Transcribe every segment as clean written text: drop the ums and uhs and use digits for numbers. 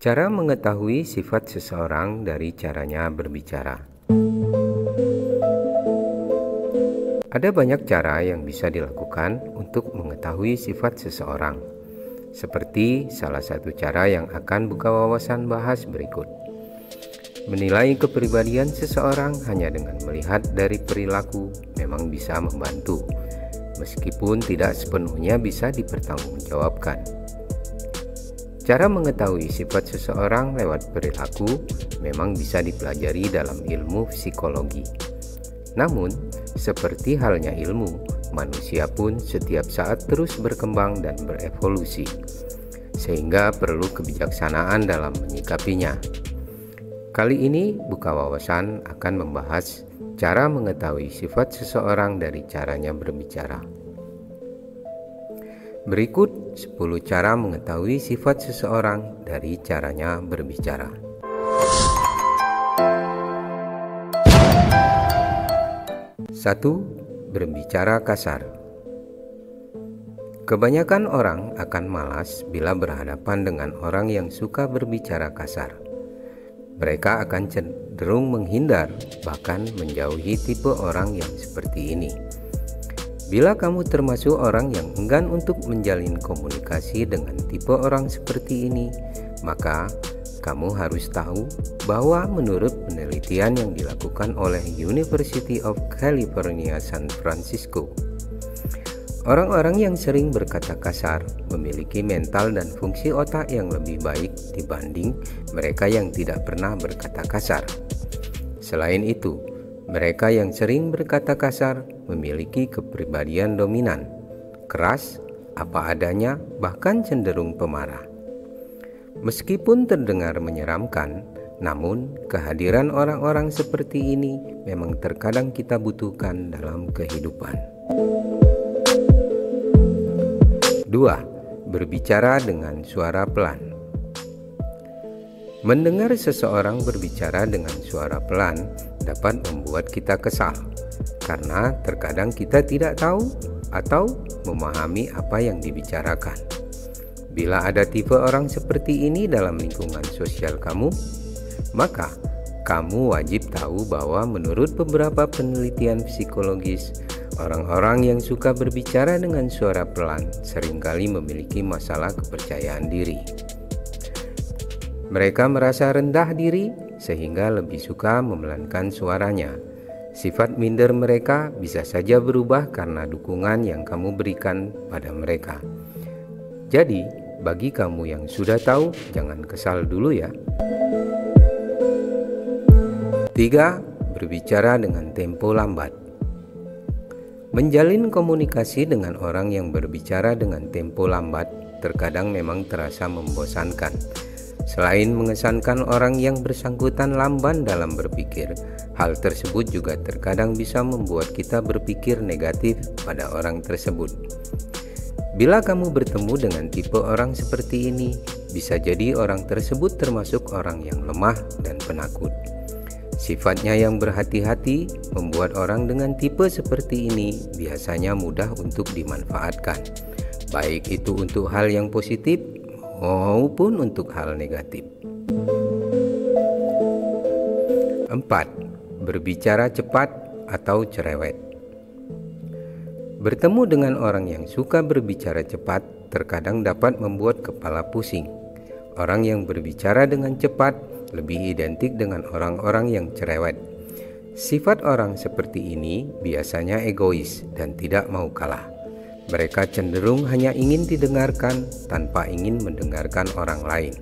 Cara mengetahui sifat seseorang dari caranya berbicara. Ada banyak cara yang bisa dilakukan untuk mengetahui sifat seseorang. Seperti salah satu cara yang akan buka wawasan bahas berikut. Menilai kepribadian seseorang hanya dengan melihat dari perilaku memang bisa membantu, meskipun tidak sepenuhnya bisa dipertanggungjawabkan. Cara mengetahui sifat seseorang lewat perilaku memang bisa dipelajari dalam ilmu psikologi. Namun, seperti halnya ilmu, manusia pun setiap saat terus berkembang dan berevolusi, sehingga perlu kebijaksanaan dalam menyikapinya. Kali ini, Buka Wawasan akan membahas cara mengetahui sifat seseorang dari caranya berbicara. Berikut 10 cara mengetahui sifat seseorang dari caranya berbicara. 1. Berbicara kasar. Kebanyakan orang akan malas bila berhadapan dengan orang yang suka berbicara kasar. Mereka akan cenderung menghindar, bahkan menjauhi tipe orang yang seperti ini. Bila kamu termasuk orang yang enggan untuk menjalin komunikasi dengan tipe orang seperti ini, maka kamu harus tahu bahwa menurut penelitian yang dilakukan oleh University of California San Francisco, orang-orang yang sering berkata kasar memiliki mental dan fungsi otak yang lebih baik dibanding mereka yang tidak pernah berkata kasar. Selain itu, mereka yang sering berkata kasar memiliki kepribadian dominan, keras, apa adanya, bahkan cenderung pemarah. Meskipun terdengar menyeramkan, namun kehadiran orang-orang seperti ini memang terkadang kita butuhkan dalam kehidupan. 2. Berbicara dengan suara pelan. Mendengar seseorang berbicara dengan suara pelan dapat membuat kita kesal, karena terkadang kita tidak tahu atau memahami apa yang dibicarakan. Bila ada tipe orang seperti ini dalam lingkungan sosial kamu, maka kamu wajib tahu bahwa menurut beberapa penelitian psikologis, orang-orang yang suka berbicara dengan suara pelan seringkali memiliki masalah kepercayaan diri. Mereka merasa rendah diri sehingga lebih suka memelankan suaranya. Sifat minder mereka bisa saja berubah karena dukungan yang kamu berikan pada mereka. Jadi, bagi kamu yang sudah tahu, jangan kesal dulu ya. 3. Berbicara dengan tempo lambat. Menjalin komunikasi dengan orang yang berbicara dengan tempo lambat terkadang memang terasa membosankan. Selain mengesankan orang yang bersangkutan lamban dalam berpikir, hal tersebut juga terkadang bisa membuat kita berpikir negatif pada orang tersebut. Bila kamu bertemu dengan tipe orang seperti ini, bisa jadi orang tersebut termasuk orang yang lemah dan penakut. Sifatnya yang berhati-hati membuat orang dengan tipe seperti ini biasanya mudah untuk dimanfaatkan, baik itu untuk hal yang positif maupun untuk hal negatif. 4. Berbicara cepat atau cerewet. Bertemu dengan orang yang suka berbicara cepat terkadang dapat membuat kepala pusing. Orang yang berbicara dengan cepat lebih identik dengan orang-orang yang cerewet. Sifat orang seperti ini biasanya egois dan tidak mau kalah. Mereka cenderung hanya ingin didengarkan tanpa ingin mendengarkan orang lain.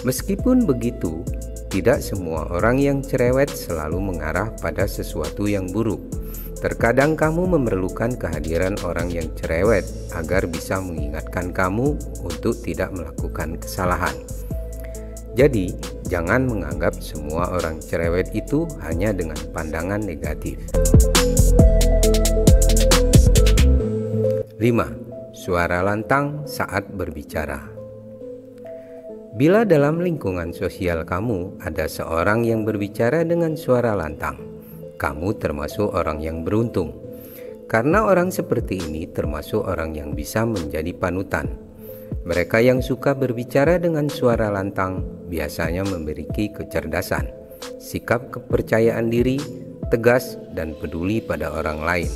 Meskipun begitu, tidak semua orang yang cerewet selalu mengarah pada sesuatu yang buruk. Terkadang kamu memerlukan kehadiran orang yang cerewet agar bisa mengingatkan kamu untuk tidak melakukan kesalahan. Jadi, jangan menganggap semua orang cerewet itu hanya dengan pandangan negatif. 5. Suara lantang saat berbicara. Bila dalam lingkungan sosial kamu ada seorang yang berbicara dengan suara lantang, kamu termasuk orang yang beruntung. Karena orang seperti ini termasuk orang yang bisa menjadi panutan. Mereka yang suka berbicara dengan suara lantang biasanya memiliki kecerdasan, sikap kepercayaan diri, tegas, dan peduli pada orang lain.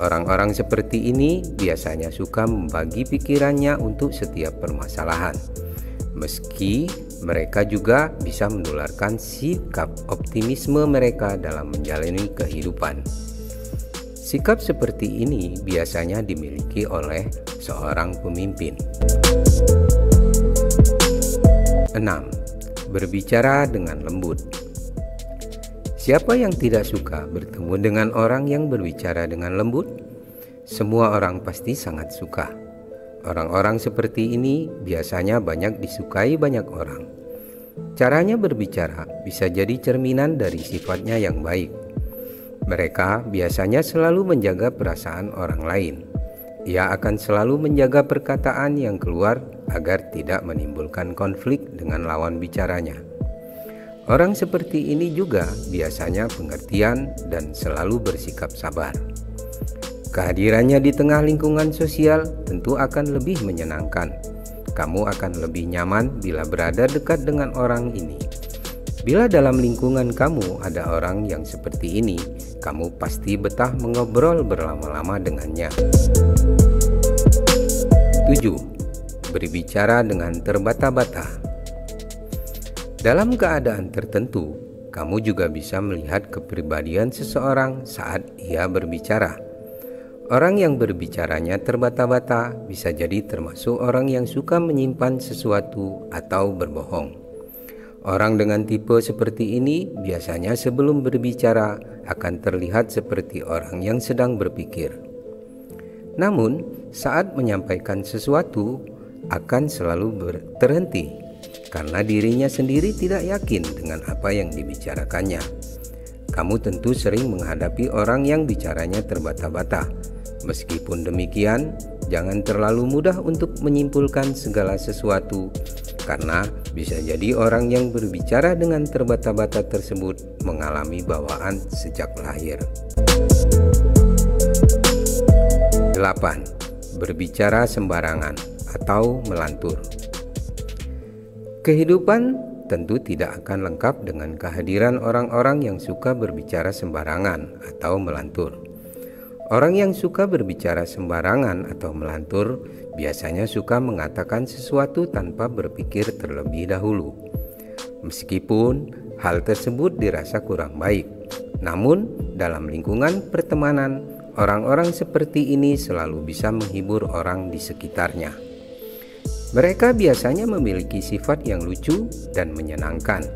Orang-orang seperti ini biasanya suka membagi pikirannya untuk setiap permasalahan. Meski mereka juga bisa menularkan sikap optimisme mereka dalam menjalani kehidupan. Sikap seperti ini biasanya dimiliki oleh seorang pemimpin. 6. Berbicara dengan lembut. Siapa yang tidak suka bertemu dengan orang yang berbicara dengan lembut? Semua orang pasti sangat suka. Orang-orang seperti ini biasanya banyak disukai banyak orang. Caranya berbicara bisa jadi cerminan dari sifatnya yang baik. Mereka biasanya selalu menjaga perasaan orang lain. Ia akan selalu menjaga perkataan yang keluar agar tidak menimbulkan konflik dengan lawan bicaranya. Orang seperti ini juga biasanya pengertian dan selalu bersikap sabar. Kehadirannya di tengah lingkungan sosial tentu akan lebih menyenangkan. Kamu akan lebih nyaman bila berada dekat dengan orang ini. Bila dalam lingkungan kamu ada orang yang seperti ini, kamu pasti betah mengobrol berlama-lama dengannya. 7. Berbicara dengan terbata-bata. Dalam keadaan tertentu, kamu juga bisa melihat kepribadian seseorang saat ia berbicara. Orang yang berbicaranya terbata-bata bisa jadi termasuk orang yang suka menyimpan sesuatu atau berbohong. Orang dengan tipe seperti ini biasanya sebelum berbicara akan terlihat seperti orang yang sedang berpikir. Namun, saat menyampaikan sesuatu akan selalu terhenti karena dirinya sendiri tidak yakin dengan apa yang dibicarakannya. Kamu tentu sering menghadapi orang yang bicaranya terbata-bata. Meskipun demikian, jangan terlalu mudah untuk menyimpulkan segala sesuatu, karena bisa jadi orang yang berbicara dengan terbata-bata tersebut mengalami bawaan sejak lahir. 8. Berbicara sembarangan atau melantur. Kehidupan tentu tidak akan lengkap dengan kehadiran orang-orang yang suka berbicara sembarangan atau melantur. Orang yang suka berbicara sembarangan atau melantur biasanya suka mengatakan sesuatu tanpa berpikir terlebih dahulu. Meskipun hal tersebut dirasa kurang baik, namun dalam lingkungan pertemanan, orang-orang seperti ini selalu bisa menghibur orang di sekitarnya. Mereka biasanya memiliki sifat yang lucu dan menyenangkan.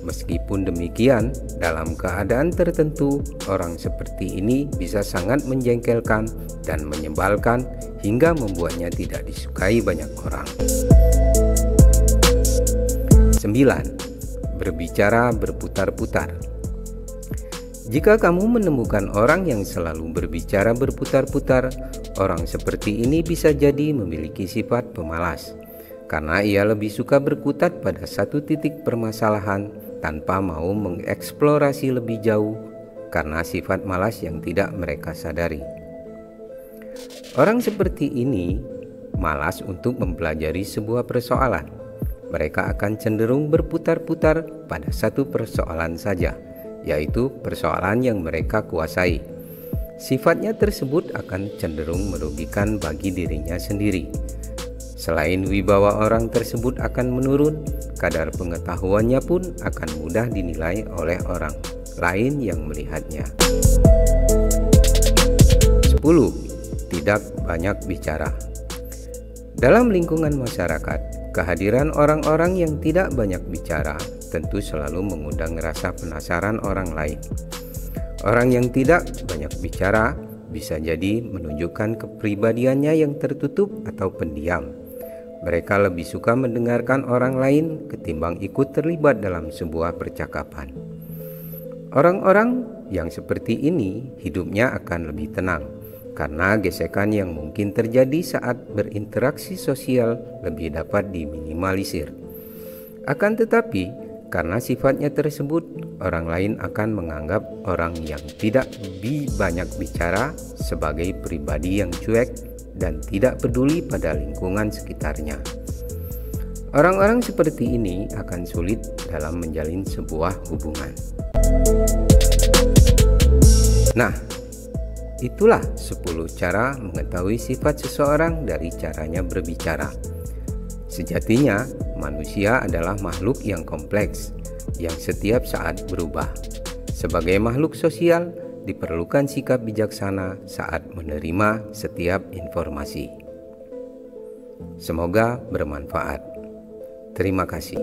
Meskipun demikian, dalam keadaan tertentu, orang seperti ini bisa sangat menjengkelkan dan menyebalkan hingga membuatnya tidak disukai banyak orang. 9. Berbicara berputar-putar. Jika kamu menemukan orang yang selalu berbicara berputar-putar, orang seperti ini bisa jadi memiliki sifat pemalas, karena ia lebih suka berkutat pada satu titik permasalahan tanpa mau mengeksplorasi lebih jauh karena sifat malas yang tidak mereka sadari. Orang seperti ini malas untuk mempelajari sebuah persoalan. Mereka akan cenderung berputar-putar pada satu persoalan saja, yaitu persoalan yang mereka kuasai. Sifatnya tersebut akan cenderung merugikan bagi dirinya sendiri. Selain wibawa orang tersebut akan menurun, kadar pengetahuannya pun akan mudah dinilai oleh orang lain yang melihatnya. 10. Tidak banyak bicara. Dalam lingkungan masyarakat, kehadiran orang-orang yang tidak banyak bicara tentu selalu mengundang rasa penasaran orang lain. Orang yang tidak banyak bicara bisa jadi menunjukkan kepribadiannya yang tertutup atau pendiam. Mereka lebih suka mendengarkan orang lain ketimbang ikut terlibat dalam sebuah percakapan. Orang-orang yang seperti ini hidupnya akan lebih tenang karena gesekan yang mungkin terjadi saat berinteraksi sosial lebih dapat diminimalisir. Akan tetapi, karena sifatnya tersebut, orang lain akan menganggap orang yang tidak banyak bicara sebagai pribadi yang cuek dan tidak peduli pada lingkungan sekitarnya. Orang-orang seperti ini akan sulit dalam menjalin sebuah hubungan. Nah, itulah 10 cara mengetahui sifat seseorang dari caranya berbicara. Sejatinya, manusia adalah makhluk yang kompleks, yang setiap saat berubah. Sebagai makhluk sosial, diperlukan sikap bijaksana saat menerima setiap informasi. Semoga bermanfaat. Terima kasih.